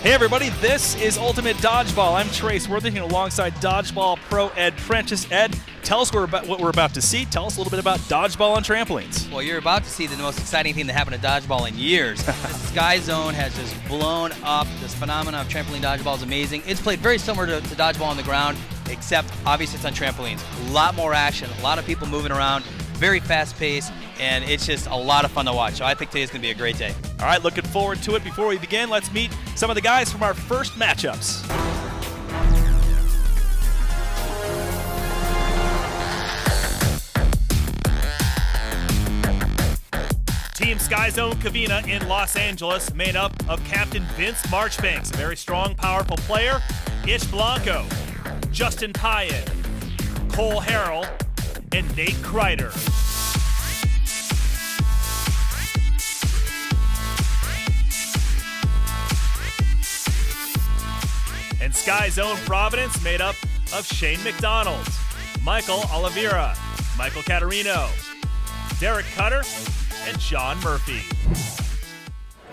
Hey everybody, this is Ultimate Dodgeball. I'm Trace Worthington alongside Dodgeball Pro Ed Prentice. Ed, tell us what we're about to see. Tell us a little bit about Dodgeball on trampolines. Well, you're about to see the most exciting thing that happened to Dodgeball in years. The Sky Zone has just blown up. This phenomenon of trampoline dodgeball is amazing. It's played very similar to Dodgeball on the ground, except obviously it's on trampolines. A lot more action, a lot of people moving around, very fast paced, and it's just a lot of fun to watch. So I think today's going to be a great day. All right, looking forward to it. Before we begin, let's meet some of the guys from our first matchups. Team Sky Zone Covina in Los Angeles, made up of Captain Vince Marchbanks, a very strong, powerful player, Ish Blanco, Justin Payan, Cole Harrell, and Nate Kreider. And Sky Zone Providence, made up of Shane McDonald, Michael Oliveira, Michael Caterino, Derek Cutter, and John Murphy.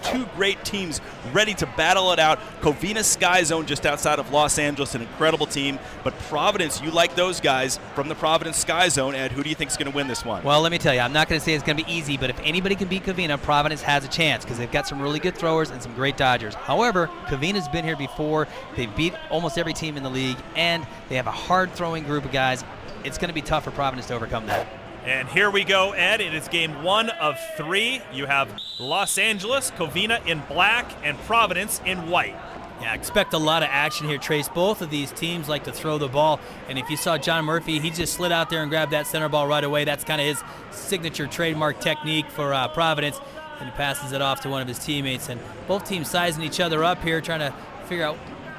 Two great teams ready to battle it out. Covina Sky Zone just outside of Los Angeles, an incredible team. But Providence, you like those guys from the Providence Sky Zone. Ed, who do you think is going to win this one? Well, let me tell you, I'm not going to say it's going to be easy, but if anybody can beat Covina, Providence has a chance because they've got some really good throwers and some great dodgers. However, Covina's been here before. They've beat almost every team in the league, and they have a hard-throwing group of guys. It's going to be tough for Providence to overcome that. And here we go, Ed. It is game 1 of 3. You have Los Angeles, Covina in black, and Providence in white. Yeah, expect a lot of action here, Trace. Both of these teams like to throw the ball, and if you saw John Murphy, he just slid out there and grabbed that center ball right away. That's kind of his signature trademark technique for Providence, and he passes it off to one of his teammates. And both teams sizing each other up here, trying to figure out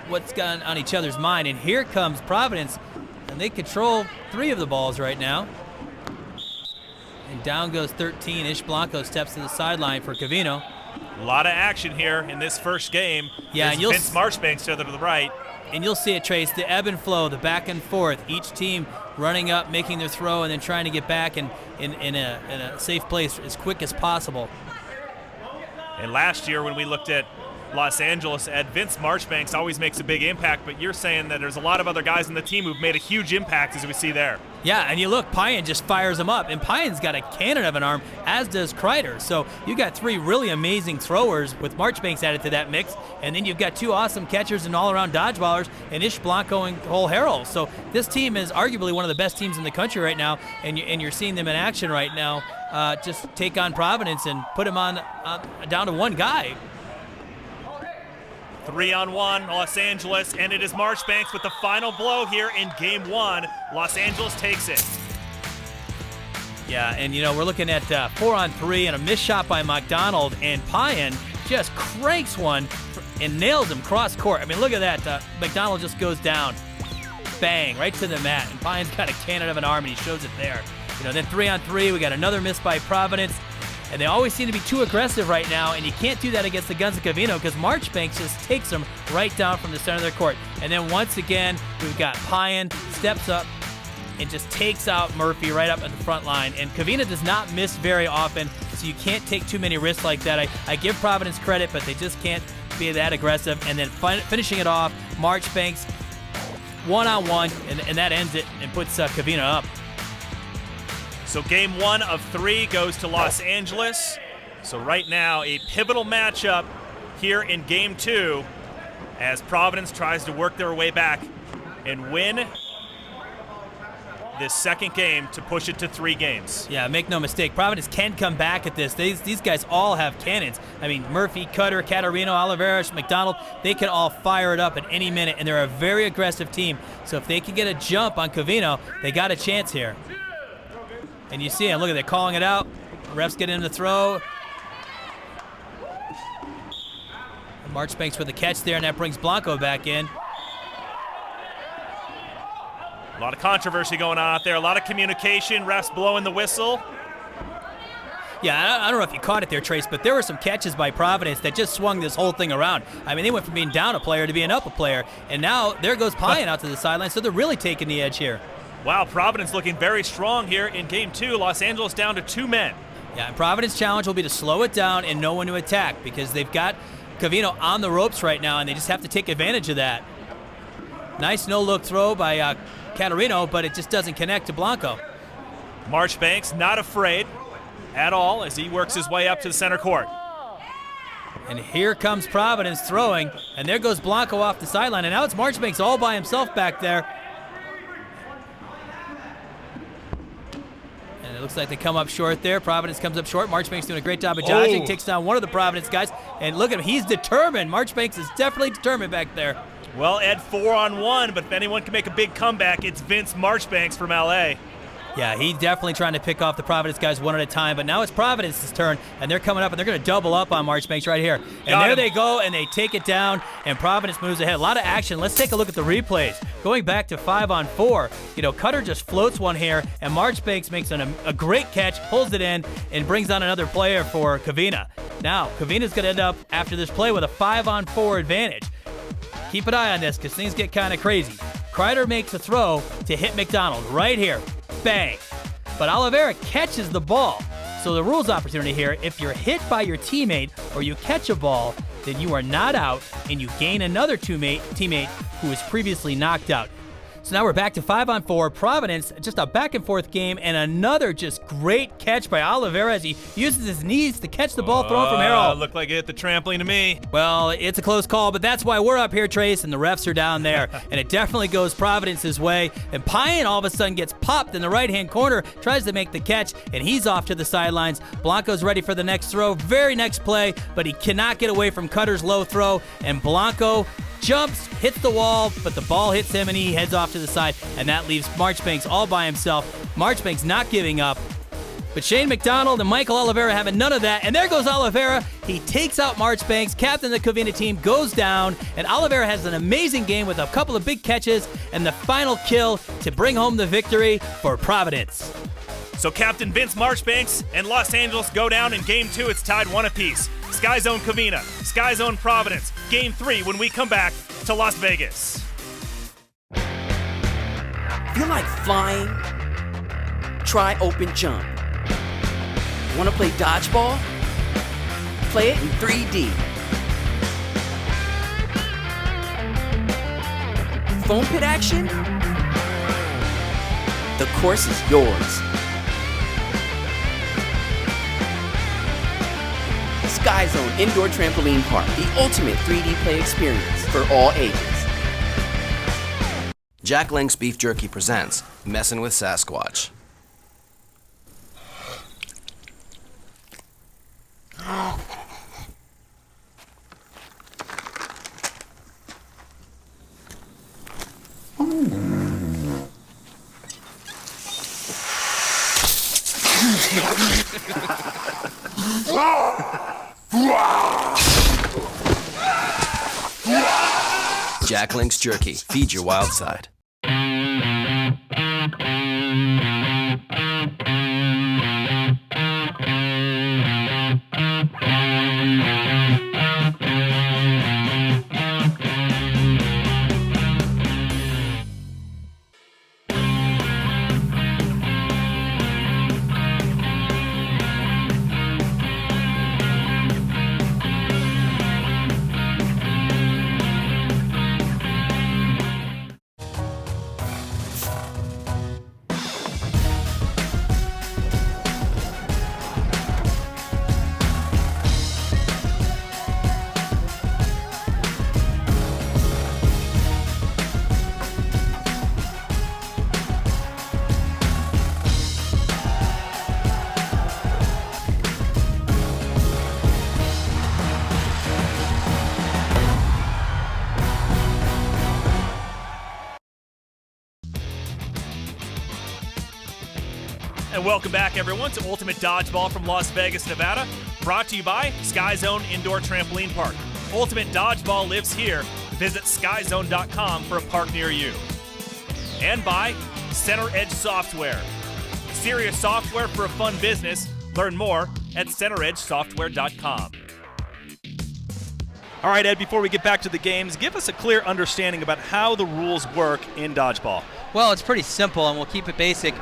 what's going on each other's mind. And here comes Providence, and they control 3 of the balls right now. And down goes 13. Ish Blanco steps to the sideline for Covino. A lot of action here in this first game. Yeah, and Vince Marchbanks to the right. And you'll see it, Trace, the ebb and flow, the back and forth. Each team running up, making their throw, and then trying to get back in a safe place as quick as possible. And last year when we looked at Los Angeles, Ed, Vince Marchbanks always makes a big impact, but you're saying that there's a lot of other guys in the team who've made a huge impact, as we see there. Yeah, and you look, Payan just fires him up, and Payan's got a cannon of an arm, as does Kreider. So you got 3 really amazing throwers with Marchbanks added to that mix, and then you've got 2 awesome catchers and all-around dodgeballers, and Ish Blanco and Cole Harrell. So this team is arguably one of the best teams in the country right now, and you're seeing them in action right now. Just take on Providence and put them on down to 1 guy. 3-on-1, Los Angeles, and it is Marchbanks with the final blow here in game 1. Los Angeles takes it. Yeah, and we're looking at 4-on-3 and a missed shot by McDonald, and Payan just cranks one and nails him cross court. I mean, look at that. McDonald just goes down. Bang, right to the mat, and Payan's got a cannon of an arm, and he shows it there. Then 3-on-3, we got another miss by Providence. And they always seem to be too aggressive right now, and you can't do that against the Guns of Covina because Marchbanks just takes them right down from the center of their court. And then once again, we've got Payan steps up and just takes out Murphy right up at the front line. And Covina does not miss very often, so you can't take too many risks like that. I give Providence credit, but they just can't be that aggressive. And then finishing it off, Marchbanks 1-on-1, and that ends it and puts Covina up. So game 1 of 3 goes to Los Angeles. So right now, a pivotal matchup here in game 2 as Providence tries to work their way back and win this second game to push it to 3 games. Yeah, make no mistake, Providence can come back at this. These guys all have cannons. I mean, Murphy, Cutter, Caterino, Oliveira, McDonald, they can all fire it up at any minute, and they're a very aggressive team. So if they can get a jump on Covino, they got a chance here. And you see him, look at that, calling it out. Refs get in the throw. And Marchbanks with the catch there, and that brings Blanco back in. A lot of controversy going on out there, a lot of communication, refs blowing the whistle. Yeah, I don't know if you caught it there, Trace, but there were some catches by Providence that just swung this whole thing around. I mean, they went from being down a player to being up a player, and now there goes Payan out to the sideline, so they're really taking the edge here. Wow, Providence looking very strong here in game 2. Los Angeles down to 2 men. Yeah, and Providence challenge will be to slow it down and know when to attack because they've got Covina on the ropes right now, and they just have to take advantage of that. Nice no-look throw by Caterino, but it just doesn't connect to Blanco. Marchbanks not afraid at all as he works his way up to the center court. And here comes Providence throwing, and there goes Blanco off the sideline, and now it's Marchbanks all by himself back there. And it looks like they come up short there. Providence comes up short. Marchbanks doing a great job of dodging, takes down one of the Providence guys, and look at him, he's determined. Marchbanks is definitely determined back there. Well, Ed, 4-on-1, but if anyone can make a big comeback, it's Vince Marchbanks from LA. Yeah, he's definitely trying to pick off the Providence guys one at a time, but now it's Providence's turn, and they're coming up, and they're going to double up on Marchbanks right here. And there they go, and they take it down, and Providence moves ahead. A lot of action. Let's take a look at the replays. Going back to 5-on-4, Cutter just floats one here, and Marchbanks makes a great catch, pulls it in, and brings on another player for Covina. Now, Covina's going to end up, after this play, with a 5-on-4 advantage. Keep an eye on this because things get kind of crazy. Kreider makes a throw to hit McDonald right here. Bang. But Oliveira catches the ball. So the rules opportunity here, if you're hit by your teammate or you catch a ball, then you are not out and you gain another teammate who was previously knocked out. So now we're back to 5-on-4. Providence, just a back-and-forth game, and another just great catch by Oliveira as he uses his knees to catch the ball thrown from Harold. Looked like it hit the trampoline to me. Well, it's a close call, but that's why we're up here, Trace, and the refs are down there. And it definitely goes Providence's way. And Payan all of a sudden gets popped in the right-hand corner, tries to make the catch, and he's off to the sidelines. Blanco's ready for the next throw, very next play, but he cannot get away from Cutter's low throw, and Blanco jumps, hits the wall, but the ball hits him and he heads off to the side, and that leaves Marchbanks all by himself. Marchbanks not giving up, but Shane McDonald and Michael Oliveira having none of that, and there goes Oliveira. He takes out Marchbanks, captain of the Covina team, goes down, and Oliveira has an amazing game with a couple of big catches and the final kill to bring home the victory for Providence. So Captain Vince Marchbanks and Los Angeles go down in Game 2. It's tied 1 apiece. Sky Zone Covina, Sky Zone Providence. Game 3 when we come back to Las Vegas. Feel like flying? Try open jump. Want to play dodgeball? Play it in 3D. Foam pit action? The course is yours. Sky Zone Indoor Trampoline Park, the ultimate 3D play experience for all ages. Jack Link's Beef Jerky presents Messin' with Sasquatch. Jack Link's Jerky. Feed your wild side. And welcome back, everyone, to Ultimate Dodgeball from Las Vegas, Nevada. Brought to you by Sky Zone Indoor Trampoline Park. Ultimate Dodgeball lives here. Visit skyzone.com for a park near you. And by Center Edge Software. Serious software for a fun business. Learn more at centeredgesoftware.com. All right, Ed, before we get back to the games, give us a clear understanding about how the rules work in dodgeball. Well, it's pretty simple, and we'll keep it basic.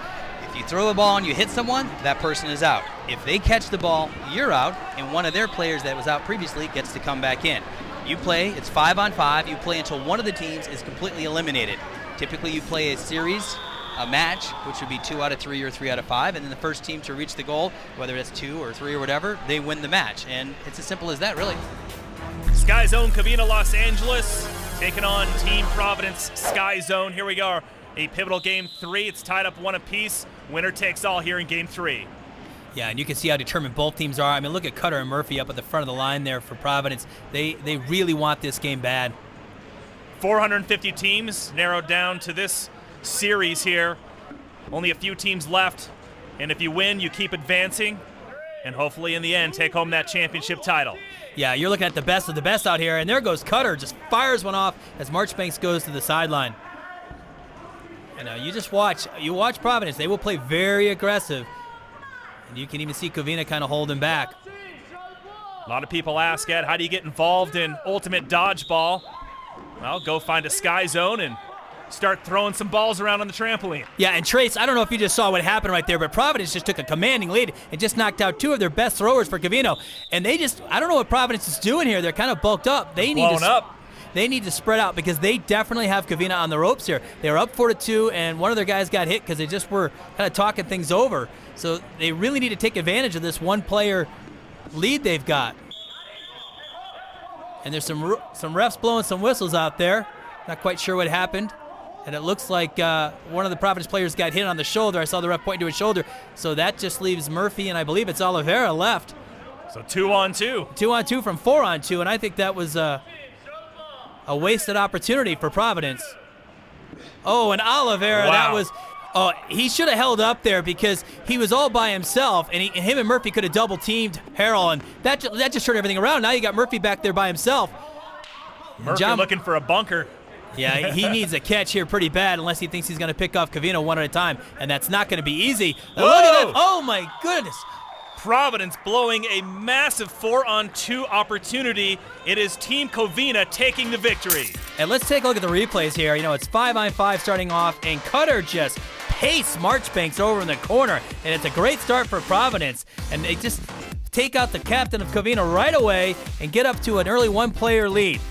If you throw the ball and you hit someone, that person is out. If they catch the ball, you're out, and one of their players that was out previously gets to come back in. You play, it's 5-on-5. You play until one of the teams is completely eliminated. Typically, you play a series, a match, which would be 2 out of 3 or 3 out of 5, and then the first team to reach the goal, whether it's 2 or 3 or whatever, they win the match. And it's as simple as that, really. Sky Zone Covina Los Angeles taking on Team Providence Sky Zone. Here we go. A pivotal game 3. It's tied up 1 apiece. Winner takes all here in game 3. Yeah, and you can see how determined both teams are. I mean, look at Cutter and Murphy up at the front of the line there for Providence. They really want this game bad. 450 teams narrowed down to this series here. Only a few teams left. And if you win, you keep advancing. And hopefully in the end, take home that championship title. Yeah, you're looking at the best of the best out here. And there goes Cutter. Just fires one off as Marchbanks goes to the sideline. And you just watch. You watch Providence. They will play very aggressive. And you can even see Covina kind of holding back. A lot of people ask, Ed, how do you get involved in Ultimate Dodgeball? Well, go find a Sky Zone and start throwing some balls around on the trampoline. Yeah, and Trace, I don't know if you just saw what happened right there, but Providence just took a commanding lead and just knocked out 2 of their best throwers for Covino. And they just, I don't know what Providence is doing here. They're kind of bulked up. They need to spread out because they definitely have Covina on the ropes here. They were up 4-2, and one of their guys got hit because they just were kind of talking things over. So they really need to take advantage of this one-player lead they've got. And there's some refs blowing some whistles out there. Not quite sure what happened. And it looks like one of the Providence players got hit on the shoulder. I saw the ref point to his shoulder. So that just leaves Murphy and I believe it's Oliveira left. So 2-on-2. 2-on-2 from 4-on-2, and I think that was a wasted opportunity for Providence. Oh, and Oliveira, wow. That was... Oh, he should have held up there because he was all by himself, and him and Murphy could have double-teamed Harrell, and that just turned everything around. Now you got Murphy back there by himself. Murphy looking for a bunker. Yeah, he needs a catch here pretty bad unless he thinks he's going to pick off Covino one at a time, and that's not going to be easy. Look at that. Oh, my goodness. Providence blowing a massive 4-on-2 opportunity. It is Team Covina taking the victory. And let's take a look at the replays here. You know, it's 5-on-5 starting off, and Cutter just pastes Marchbanks over in the corner, and it's a great start for Providence. And they just take out the captain of Covina right away and get up to an early 1-player lead.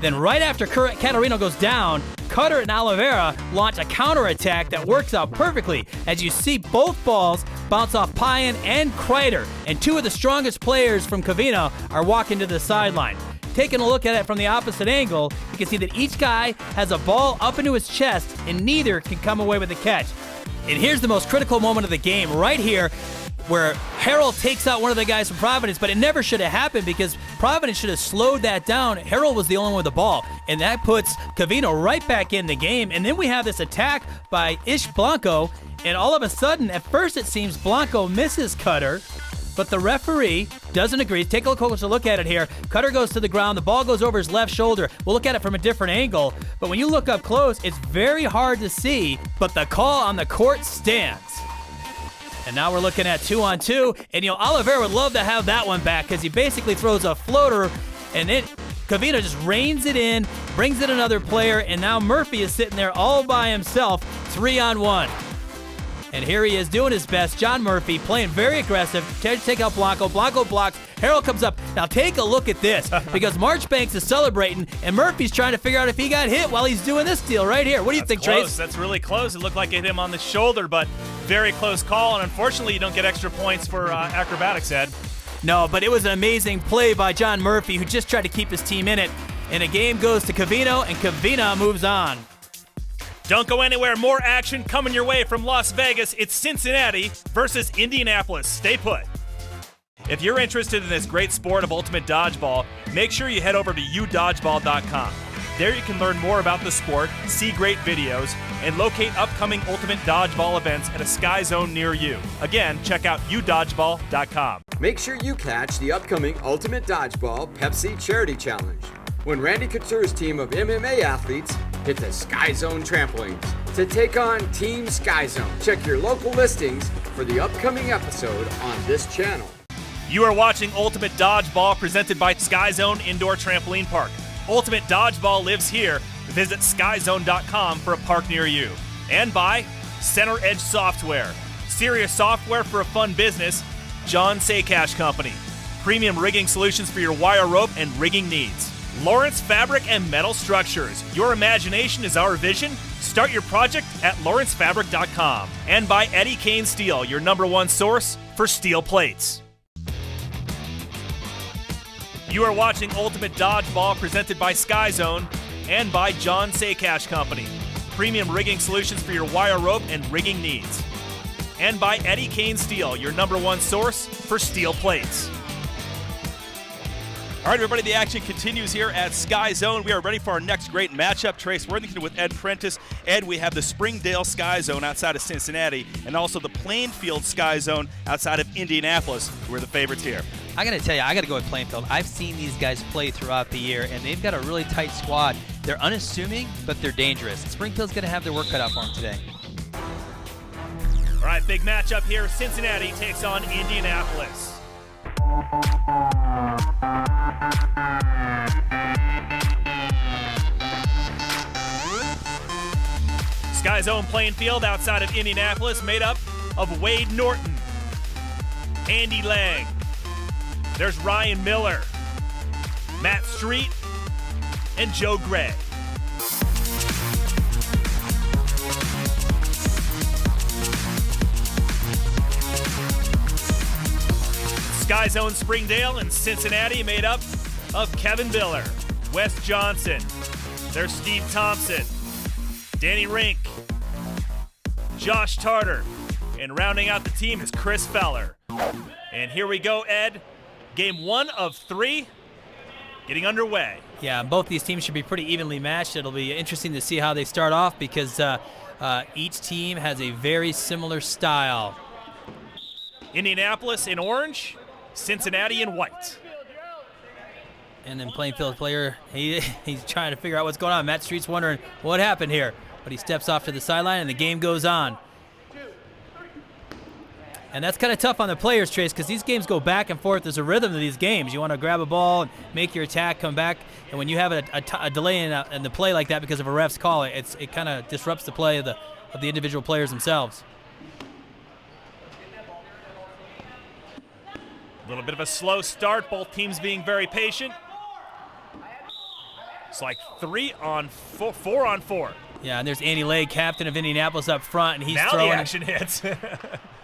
Then right after Catarino goes down, Cutter and Oliveira launch a counterattack that works out perfectly. As you see, both balls bounce off Payan and Kreider, and 2 of the strongest players from Covina are walking to the sideline. Taking a look at it from the opposite angle, you can see that each guy has a ball up into his chest, and neither can come away with a catch. And here's the most critical moment of the game, right here, where Harrell takes out one of the guys from Providence, but it never should have happened because Providence should have slowed that down. Harrell was the only one with the ball, and that puts Covino right back in the game. And then we have this attack by Ish Blanco, and all of a sudden, at first it seems Blanco misses Cutter, but the referee doesn't agree. Take a closer look at it here. Cutter goes to the ground. The ball goes over his left shoulder. We'll look at it from a different angle, but when you look up close, it's very hard to see, but the call on the court stands. And now we're looking at 2-on-2, and Oliveira would love to have that one back because he basically throws a floater, and then Covina just reins it in, brings in another player, and now Murphy is sitting there all by himself, 3-on-1. And here he is doing his best. John Murphy playing very aggressive. Tries to take out Blanco. Blanco blocks. Harrell comes up. Now take a look at this because Marchbanks is celebrating and Murphy's trying to figure out if he got hit while he's doing this deal right here. What do you think, close. Trace? That's really close. It looked like it hit him on the shoulder, but very close call. And unfortunately, you don't get extra points for acrobatics, Ed. No, but it was an amazing play by John Murphy who just tried to keep his team in it. And the game goes to Covino, and Covina moves on. Don't go anywhere. More action coming your way from Las Vegas. It's Cincinnati versus Indianapolis. Stay put. If you're interested in this great sport of ultimate dodgeball, make sure you head over to udodgeball.com. There you can learn more about the sport, see great videos, and locate upcoming ultimate dodgeball events at a Sky Zone near you. Again, check out udodgeball.com. Make sure you catch the upcoming Ultimate Dodgeball Pepsi Charity Challenge, when Randy Couture's team of MMA athletes hit the Sky Zone trampolines to take on Team Sky Zone. Check your local listings for the upcoming episode on this channel. You are watching Ultimate Dodgeball presented by Sky Zone Indoor Trampoline Park. Ultimate Dodgeball lives here. Visit skyzone.com for a park near you. And by Center Edge Software. Serious software for a fun business, John Saycash Company. Premium rigging solutions for your wire rope and rigging needs. Lawrence Fabric and Metal Structures. Your imagination is our vision. Start your project at lawrencefabric.com. And by Eddie Kane Steel, your #1 source for steel plates. You are watching Ultimate Dodgeball presented by Sky Zone and by John Saycash Company. Premium rigging solutions for your wire rope and rigging needs. And by Eddie Kane Steel, your #1 source for steel plates. All right, everybody, the action continues here at Sky Zone. We are ready for our next great matchup. Trace Worthington with Ed Prentice. Ed, we have the Springdale Sky Zone outside of Cincinnati and also the Plainfield Sky Zone outside of Indianapolis. We're the favorites here. I got to tell you, I got to go with Plainfield. I've seen these guys play throughout the year, and they've got a really tight squad. They're unassuming, but they're dangerous. Springfield's going to have their work cut out for them today. All right, big matchup here. Cincinnati takes on Indianapolis. Sky Zone Plainfield outside of Indianapolis made up of Wade Norton, Andy Lang, there's Ryan Miller, Matt Street, and Joe Gray. Sky Zone Springdale and Cincinnati made up of Kevin Biller, Wes Johnson, there's Steve Thompson, Danny Rink, Josh Tarter, and rounding out the team is Chris Feller. And here we go, Ed. Game 1 of 3 getting underway. Yeah, both these teams should be pretty evenly matched. It'll be interesting to see how they start off because each team has a very similar style. Indianapolis in orange, Cincinnati in white. And then Plainfield player, he's trying to figure out what's going on. Matt Street's wondering what happened here. But he steps off to the sideline and the game goes on. And that's kind of tough on the players, Trace, because these games go back and forth. There's a rhythm to these games. You want to grab a ball and make your attack, come back. And when you have a delay in the play like that because of a ref's call, it kind of disrupts the play of the individual players themselves. A little bit of a slow start, both teams being very patient. It's like 4 on 4. Yeah, and there's Andy Lay, captain of Indianapolis, up front, and he's now throwing. The action hits.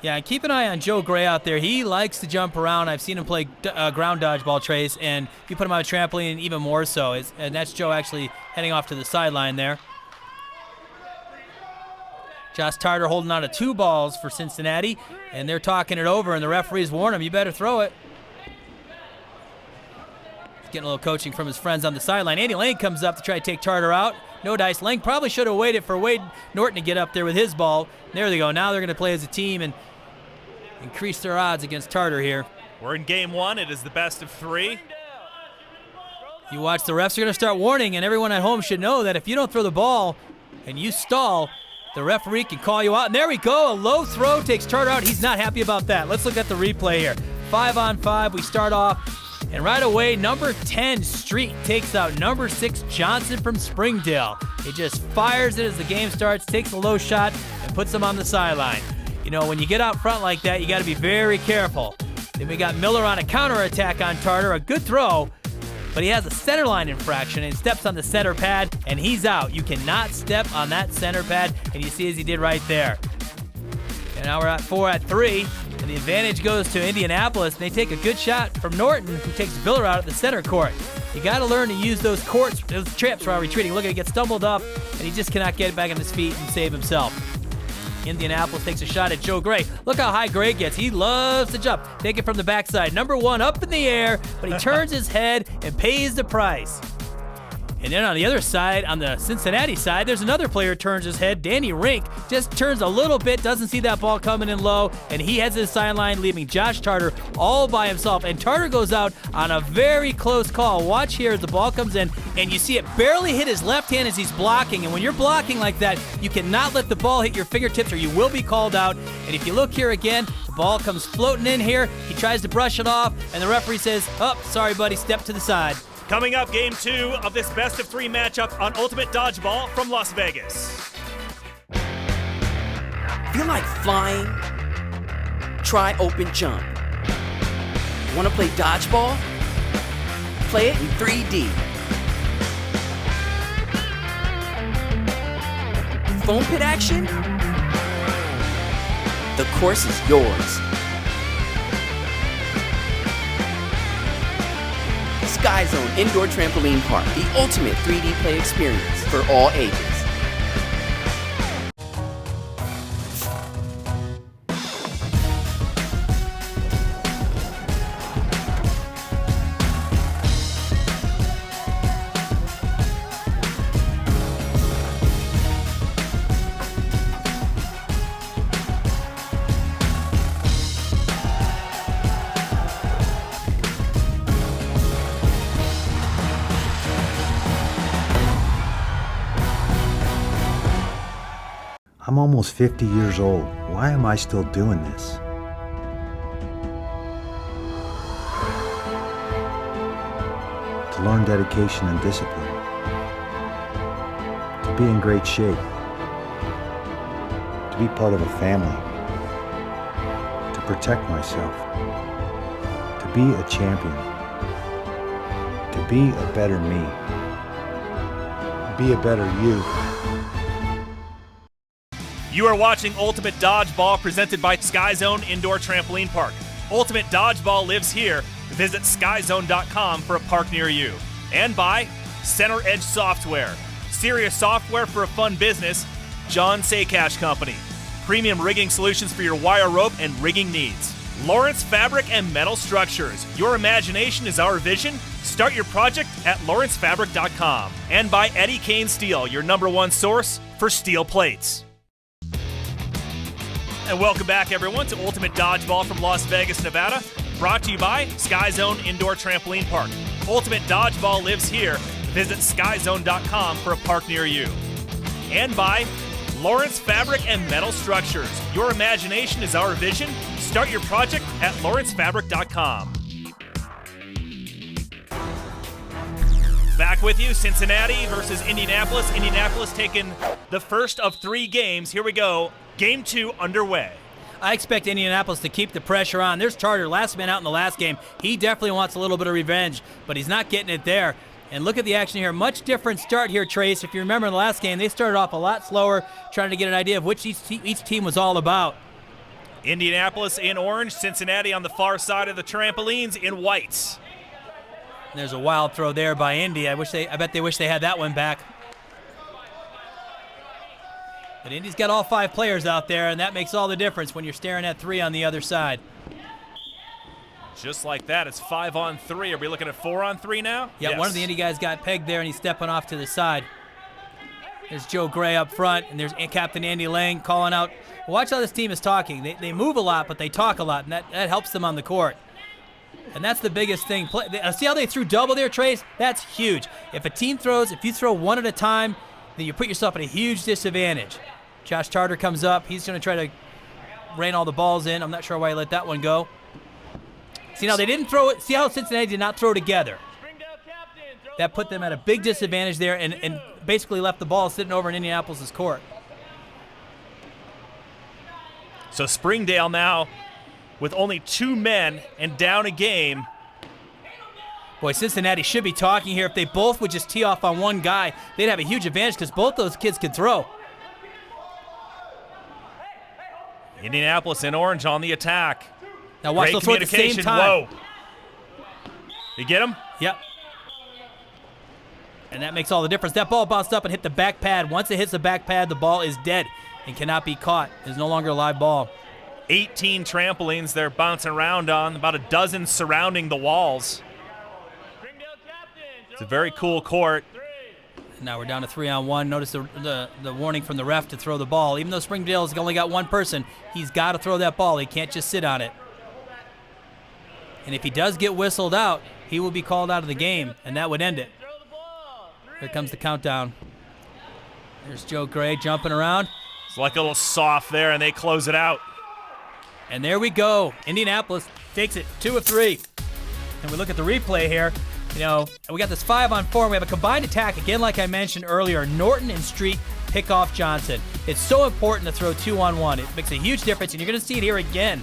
Yeah, and keep an eye on Joe Gray out there. He likes to jump around. I've seen him play ground dodgeball, Trace, and you put him on a trampoline, even more so. And that's Joe actually heading off to the sideline there. Josh Tarter holding on to 2 balls for Cincinnati, and they're talking it over, and the referees warn him, you better throw it. He's getting a little coaching from his friends on the sideline. Andy Lane comes up to try to take Tarter out. No dice. Lang probably should have waited for Wade Norton to get up there with his ball. There they go. Now they're going to play as a team and increase their odds against Tarter here. We're in game 1. It is the best of 3. You watch, the refs are going to start warning, and everyone at home should know that if you don't throw the ball and you stall, the referee can call you out. And there we go. A low throw takes Tarter out. He's not happy about that. Let's look at the replay here. 5 on 5. We start off. And right away, number 10, Street, takes out number 6, Johnson from Springdale. He just fires it as the game starts, takes a low shot, and puts him on the sideline. You know, when you get out front like that, you got to be very careful. Then we got Miller on a counterattack on Tarter. A good throw, but he has a center line infraction and steps on the center pad, and he's out. You cannot step on that center pad, and you see as he did right there. And now we're at 4 at 3. And the advantage goes to Indianapolis. They take a good shot from Norton, who takes Biller out at the center court. You got to learn to use those trips while retreating. Look at it, get stumbled up, and he just cannot get back on his feet and save himself. Indianapolis takes a shot at Joe Gray. Look how high Gray gets. He loves to jump. Take it from the backside. Number 1 up in the air, but he turns his head and pays the price. And then on the other side, on the Cincinnati side, there's another player who turns his head. Danny Rink just turns a little bit, doesn't see that ball coming in low, and he heads to the sideline, leaving Josh Tarter all by himself. And Tarter goes out on a very close call. Watch here as the ball comes in, and you see it barely hit his left hand as he's blocking. And when you're blocking like that, you cannot let the ball hit your fingertips or you will be called out. And if you look here again, the ball comes floating in here. He tries to brush it off, and the referee says, "Oh, sorry, buddy, step to the side." Coming up, game 2 of this best of 3 matchup on Ultimate Dodgeball from Las Vegas. Feel like flying? Try open jump. Want to play dodgeball? Play it in 3D. Foam pit action? The course is yours. Sky Zone Indoor Trampoline Park, the ultimate 3D play experience for all ages. I'm almost 50 years old. Why am I still doing this? To learn dedication and discipline. To be in great shape. To be part of a family. To protect myself. To be a champion. To be a better me. Be a better you. You are watching Ultimate Dodgeball presented by Sky Zone Indoor Trampoline Park. Ultimate Dodgeball lives here. Visit skyzone.com for a park near you. And by Center Edge Software. Serious software for a fun business. John Saycash Company. Premium rigging solutions for your wire rope and rigging needs. Lawrence Fabric and Metal Structures. Your imagination is our vision. Start your project at lawrencefabric.com. And by Eddie Kane Steel, your #1 source for steel plates. And welcome back, everyone, to Ultimate Dodgeball from Las Vegas, Nevada. Brought to you by Sky Zone Indoor Trampoline Park. Ultimate Dodgeball lives here. Visit skyzone.com for a park near you. And by Lawrence Fabric and Metal Structures. Your imagination is our vision. Start your project at lawrencefabric.com. Back with you, Cincinnati versus Indianapolis. Indianapolis taking the first of 3 games. Here we go. Game 2 underway. I expect Indianapolis to keep the pressure on. There's Charter, last man out in the last game. He definitely wants a little bit of revenge, but he's not getting it there. And look at the action here. Much different start here, Trace. If you remember in the last game, they started off a lot slower, trying to get an idea of what each team was all about. Indianapolis in orange, Cincinnati on the far side of the trampolines in white. And there's a wild throw there by Indy. I bet they wish they had that one back. But Indy's got all 5 players out there, and that makes all the difference when you're staring at 3 on the other side. Just like that, it's 5-on-3. Are we looking at 4-on-3 now? Yeah, yes. One of the Indy guys got pegged there, and he's stepping off to the side. There's Joe Gray up front, and there's Captain Andy Lang calling out. Watch how this team is talking. They move a lot, but they talk a lot, and that helps them on the court. And that's the biggest thing. See how they threw double there, Trace? That's huge. If a team throws, if you throw one at a time, then you put yourself at a huge disadvantage. Josh Charter comes up. He's going to try to rain all the balls in. I'm not sure why he let that one go. See, now they didn't throw it. See how Cincinnati did not throw together. That put them at a big disadvantage there and basically left the ball sitting over in Indianapolis' court. So Springdale now with only 2 men and down a game. Boy, Cincinnati should be talking here. If they both would just tee off on one guy, they'd have a huge advantage because both those kids could throw. Indianapolis in orange on the attack. Now watch, they'll throw at the same time. Whoa. You get him? Yep. And that makes all the difference. That ball bounced up and hit the back pad. Once it hits the back pad, the ball is dead and cannot be caught. It's no longer a live ball. 18 trampolines they're bouncing around on, about a dozen surrounding the walls. It's a very cool court. Now we're down to 3-on-1. Notice the warning from the ref to throw the ball. Even though Springdale's only got 1 person, he's got to throw that ball. He can't just sit on it. And if he does get whistled out, he will be called out of the game, and that would end it. Here comes the countdown. There's Joe Gray jumping around. It's like a little soft there, and they close it out. And there we go. Indianapolis takes it 2 of 3. And we look at the replay here. You know, we got this 5-on-4, and we have a combined attack, again, like I mentioned earlier. Norton and Street pick off Johnson. It's so important to throw 2-on-1. It makes a huge difference, and you're going to see it here again.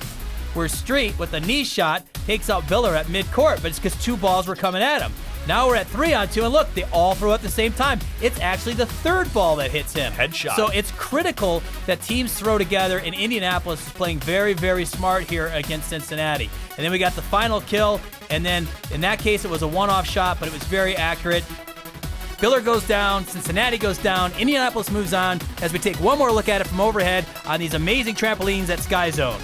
where Street, with a knee shot, takes out Biller at midcourt, but it's because 2 balls were coming at him. Now we're at 3-on-2, and look, they all throw at the same time. It's actually the 3rd ball that hits him. Headshot. So it's critical that teams throw together, and Indianapolis is playing very, very smart here against Cincinnati. And then we got the final kill, and then in that case it was a one-off shot, but it was very accurate. Biller goes down, Cincinnati goes down, Indianapolis moves on as we take one more look at it from overhead on these amazing trampolines at Sky Zone.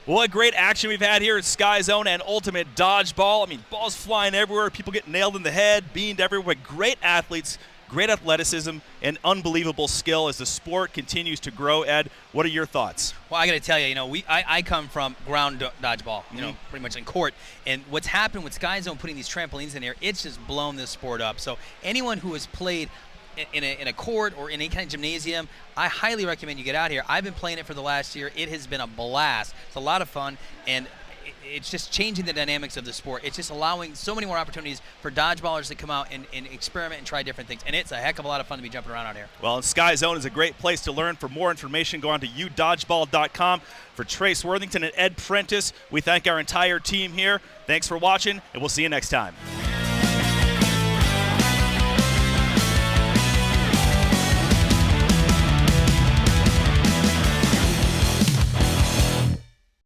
Well, what great action we've had here at Sky Zone and Ultimate Dodgeball. I mean, balls flying everywhere, people getting nailed in the head, beamed everywhere. Great athletes, great athleticism, and unbelievable skill as the sport continues to grow. Ed, what are your thoughts? Well, I got to tell you, I come from ground dodgeball, pretty much in court. And what's happened with Sky Zone putting these trampolines in here, it's just blown this sport up. So anyone who has played in a court or in any kind of gymnasium, I highly recommend you get out here. I've been playing it for the last year. It has been a blast. It's a lot of fun, and it's just changing the dynamics of the sport. It's just allowing so many more opportunities for dodgeballers to come out and experiment and try different things, and it's a heck of a lot of fun to be jumping around out here. Well, and Sky Zone is a great place to learn. For more information, go on to udodgeball.com. For Trace Worthington and Ed Prentice, we thank our entire team here. Thanks for watching, and we'll see you next time.